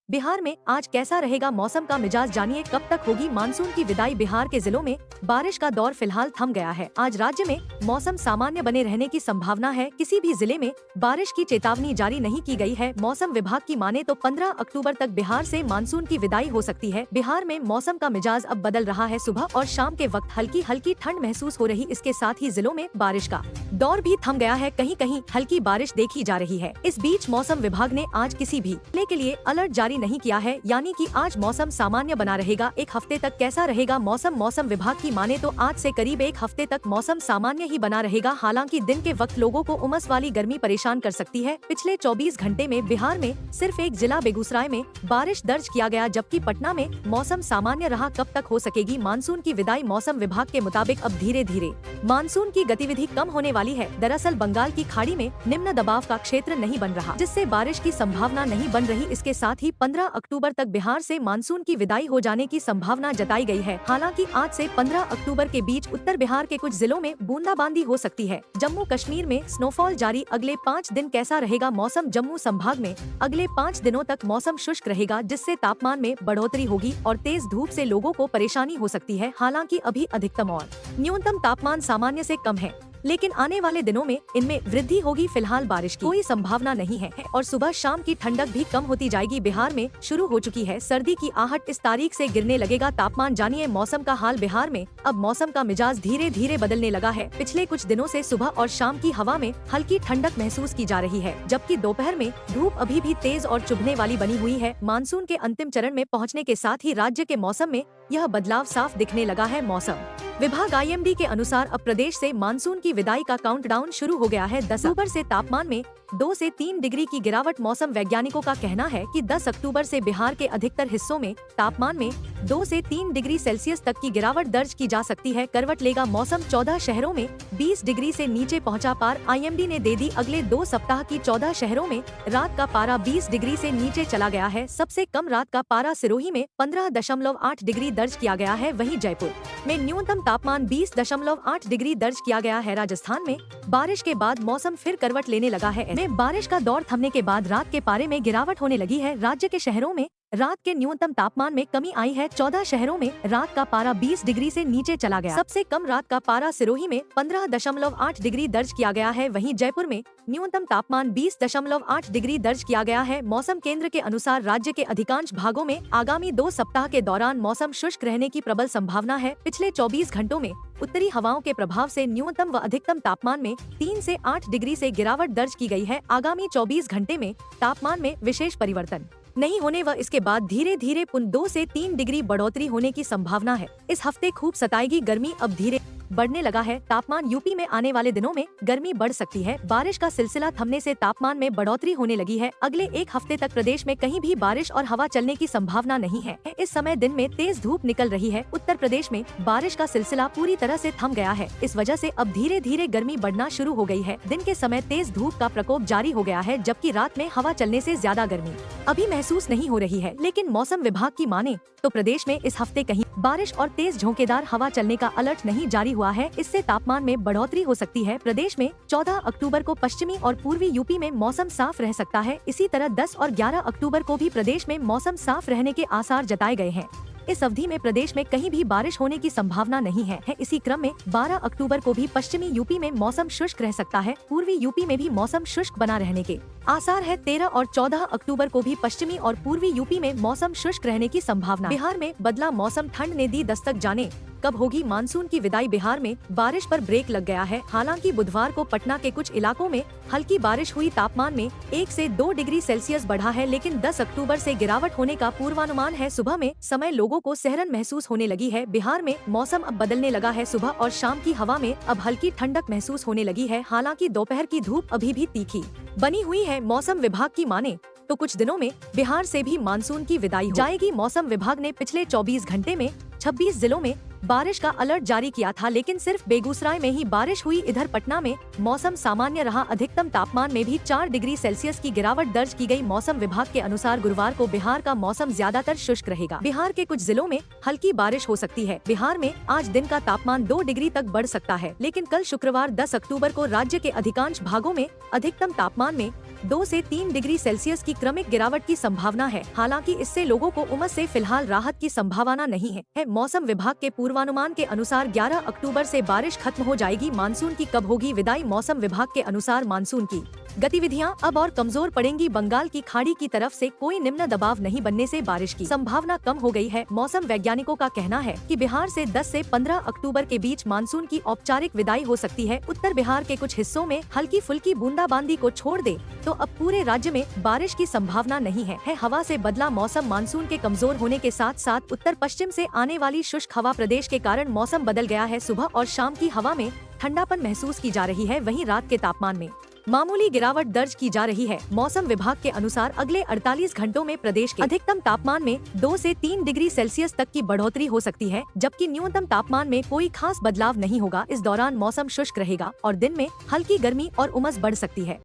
बिहार में आज कैसा रहेगा मौसम का मिजाज, जानिए कब तक होगी मानसून की विदाई। बिहार के जिलों में बारिश का दौर फिलहाल थम गया है। आज राज्य में मौसम सामान्य बने रहने की संभावना है। किसी भी जिले में बारिश की चेतावनी जारी नहीं की गई है। मौसम विभाग की माने तो 15 अक्टूबर तक बिहार से मानसून की विदाई हो सकती है। बिहार में मौसम का मिजाज अब बदल रहा है। सुबह और शाम के वक्त हल्की हल्की ठंड महसूस हो रही, इसके साथ ही जिलों में बारिश का दौर भी थम गया है। कहीं कहीं हल्की बारिश देखी जा रही है। इस बीच मौसम विभाग ने आज किसी भी जिले के लिए अलर्ट जारी नहीं किया है, यानी कि आज मौसम सामान्य बना रहेगा। एक हफ्ते तक कैसा रहेगा मौसम विभाग की माने तो आज से करीब एक हफ्ते तक मौसम सामान्य ही बना रहेगा। हालांकि दिन के वक्त लोगों को उमस वाली गर्मी परेशान कर सकती है। पिछले 24 घंटे में बिहार में सिर्फ एक जिला बेगूसराय में बारिश दर्ज किया गया, जबकि पटना में मौसम सामान्य रहा। कब तक हो सकेगी मानसून की विदाई? मौसम विभाग के मुताबिक अब धीरे धीरे मानसून की गतिविधि कम होने वाली है। दरअसल बंगाल की खाड़ी में निम्न दबाव का क्षेत्र नहीं बन रहा, जिससे बारिश की संभावना नहीं बन रही। इसके साथ ही 15 अक्टूबर तक बिहार से मानसून की विदाई हो जाने की संभावना जताई गई है। हालांकि आज से 15 अक्टूबर के बीच उत्तर बिहार के कुछ जिलों में बूंदाबांदी हो सकती है। जम्मू कश्मीर में स्नोफॉल जारी। अगले 5 दिन कैसा रहेगा मौसम? जम्मू संभाग में अगले 5 दिनों तक मौसम शुष्क रहेगा, जिससे तापमान में बढ़ोतरी होगी और तेज धूप से लोगों को परेशानी हो सकती है। हालांकि अभी अधिकतम और न्यूनतम तापमान सामान्य से कम है, लेकिन आने वाले दिनों में इनमें वृद्धि होगी। फिलहाल बारिश की कोई संभावना नहीं है और सुबह शाम की ठंडक भी कम होती जाएगी। बिहार में शुरू हो चुकी है सर्दी की आहट, इस तारीख से गिरने लगेगा तापमान। जानिए मौसम का हाल। बिहार में अब मौसम का मिजाज धीरे धीरे बदलने लगा है। पिछले कुछ दिनों से सुबह और शाम की हवा में हल्की ठंडक महसूस की जा रही है, जबकि दोपहर में धूप अभी भी तेज और चुभने वाली बनी हुई है। मानसून के अंतिम चरण में पहुँचने के साथ ही राज्य के मौसम में यह बदलाव साफ दिखने लगा है। मौसम विभाग IMD के अनुसार अब प्रदेश से मानसून की विदाई का काउंटडाउन शुरू हो गया है। 10 अक्टूबर से तापमान में 2 से 3 डिग्री की गिरावट। मौसम वैज्ञानिकों का कहना है कि 10 अक्टूबर से बिहार के अधिकतर हिस्सों में तापमान में 2 से 3 डिग्री सेल्सियस तक की गिरावट दर्ज की जा सकती है। करवट लेगा मौसम। 14 शहरों में 20 डिग्री से नीचे पहुंचा पार। IMD ने दे दी अगले 2 सप्ताह की। 14 शहरों में रात का पारा 20 डिग्री से नीचे चला गया है। सबसे कम रात का पारा सिरोही में 15.8 डिग्री दर्ज किया गया है। वहीं जयपुर में न्यूनतम तापमान 20.8 डिग्री दर्ज किया गया है। राजस्थान में बारिश के बाद मौसम फिर करवट लेने लगा है। में बारिश का दौर थमने के बाद रात के पारे में गिरावट होने लगी है। राज्य के शहरों में रात के न्यूनतम तापमान में कमी आई है। 14 शहरों में रात का पारा 20 डिग्री से नीचे चला गया। सबसे कम रात का पारा सिरोही में 15.8 डिग्री दर्ज किया गया है। वहीं जयपुर में न्यूनतम तापमान 20.8 डिग्री दर्ज किया गया है। मौसम केंद्र के अनुसार राज्य के अधिकांश भागों में आगामी 2 सप्ताह के दौरान मौसम शुष्क रहने की प्रबल संभावना है। पिछले 24 घंटों में उत्तरी हवाओं के प्रभाव से न्यूनतम व अधिकतम तापमान में 3 से 8 डिग्री से गिरावट दर्ज की गई है। आगामी 24 घंटे में तापमान में विशेष परिवर्तन नहीं होने व इसके बाद धीरे धीरे पुनः 2 से 3 डिग्री बढ़ोतरी होने की संभावना है। इस हफ्ते खूब सताएगी गर्मी, अब धीरे बढ़ने लगा है तापमान। यूपी में आने वाले दिनों में गर्मी बढ़ सकती है। बारिश का सिलसिला थमने से तापमान में बढ़ोतरी होने लगी है। अगले एक हफ्ते तक प्रदेश में कहीं भी बारिश और हवा चलने की संभावना नहीं है। इस समय दिन में तेज धूप निकल रही है। उत्तर प्रदेश में बारिश का सिलसिला पूरी तरह से थम गया है। इस वजह से अब धीरे धीरे गर्मी बढ़ना शुरू हो गई है। दिन के समय तेज धूप का प्रकोप जारी हो गया है, जबकि रात में हवा चलने से ज्यादा गर्मी अभी महसूस नहीं हो रही है। लेकिन मौसम विभाग की माने तो प्रदेश में इस हफ्ते कहीं बारिश और तेज झोंकेदार हवा चलने का अलर्ट नहीं जारी हुआ है। इससे तापमान में बढ़ोतरी हो सकती है। प्रदेश में 14 अक्टूबर को पश्चिमी और पूर्वी यूपी में मौसम साफ रह सकता है। इसी तरह 10 और 11 अक्टूबर को भी प्रदेश में मौसम साफ रहने के आसार जताए गए हैं। इस अवधि में प्रदेश में कहीं भी बारिश होने की संभावना नहीं है। इसी क्रम में 12 अक्टूबर को भी पश्चिमी यूपी में मौसम शुष्क रह सकता है। पूर्वी यूपी में भी मौसम शुष्क बना रहने के आसार है। 13 और 14 अक्टूबर को भी पश्चिमी और पूर्वी यूपी में मौसम शुष्क रहने की संभावना। बिहार में बदला मौसम, ठंड ने दी दस्तक, जाने कब होगी मानसून की विदाई? बिहार में बारिश पर ब्रेक लग गया है। हालांकि बुधवार को पटना के कुछ इलाकों में हल्की बारिश हुई। तापमान में 1 से 2 डिग्री सेल्सियस बढ़ा है, लेकिन 10 अक्टूबर से गिरावट होने का पूर्वानुमान है। सुबह में समय लोगों को सहरन महसूस होने लगी है। बिहार में मौसम अब बदलने लगा है। सुबह और शाम की हवा में अब हल्की ठंडक महसूस होने लगी है। हालांकि दोपहर की धूप अभी भी तीखी बनी हुई है। मौसम विभाग की माने तो कुछ दिनों में बिहार से भी मानसून की विदाई हो जाएगी। मौसम विभाग ने पिछले 24 घंटे में 26 जिलों में बारिश का अलर्ट जारी किया था, लेकिन सिर्फ बेगूसराय में ही बारिश हुई। इधर पटना में मौसम सामान्य रहा। अधिकतम तापमान में भी 4 डिग्री सेल्सियस की गिरावट दर्ज की गई। मौसम विभाग के अनुसार गुरुवार को बिहार का मौसम ज्यादातर शुष्क रहेगा। बिहार के कुछ जिलों में हल्की बारिश हो सकती है। बिहार में आज दिन का तापमान 2 डिग्री तक बढ़ सकता है, लेकिन कल शुक्रवार 10 अक्टूबर को राज्य के अधिकांश भागों में अधिकतम तापमान में 2 से 3 डिग्री सेल्सियस की क्रमिक गिरावट की संभावना है। हालांकि इससे लोगों को उमस से फिलहाल राहत की संभावना नहीं है। मौसम विभाग के पूर्वानुमान के अनुसार 11 अक्टूबर से बारिश खत्म हो जाएगी। मानसून की कब होगी विदाई? मौसम विभाग के अनुसार मानसून की गतिविधियां अब और कमजोर पड़ेंगी। बंगाल की खाड़ी की तरफ से कोई निम्न दबाव नहीं बनने से बारिश की संभावना कम हो गई है। मौसम वैज्ञानिकों का कहना है कि बिहार से 10 से 15 अक्टूबर के बीच मानसून की औपचारिक विदाई हो सकती है। उत्तर बिहार के कुछ हिस्सों में हल्की फुल्की बूंदाबांदी को छोड़ दे तो अब पूरे राज्य में बारिश की संभावना नहीं है। हवा से बदला मौसम। मानसून के कमजोर होने के साथ साथ उत्तर पश्चिम से आने वाली शुष्क हवा प्रदेश के कारण मौसम बदल गया है। सुबह और शाम की हवा में ठंडापन महसूस की जा रही है। वहीं रात के तापमान में मामूली गिरावट दर्ज की जा रही है। मौसम विभाग के अनुसार अगले 48 घंटों में प्रदेश के अधिकतम तापमान में 2 से 3 डिग्री सेल्सियस तक की बढ़ोतरी हो सकती है, जबकि न्यूनतम तापमान में कोई खास बदलाव नहीं होगा। इस दौरान मौसम शुष्क रहेगा और दिन में हल्की गर्मी और उमस बढ़ सकती है।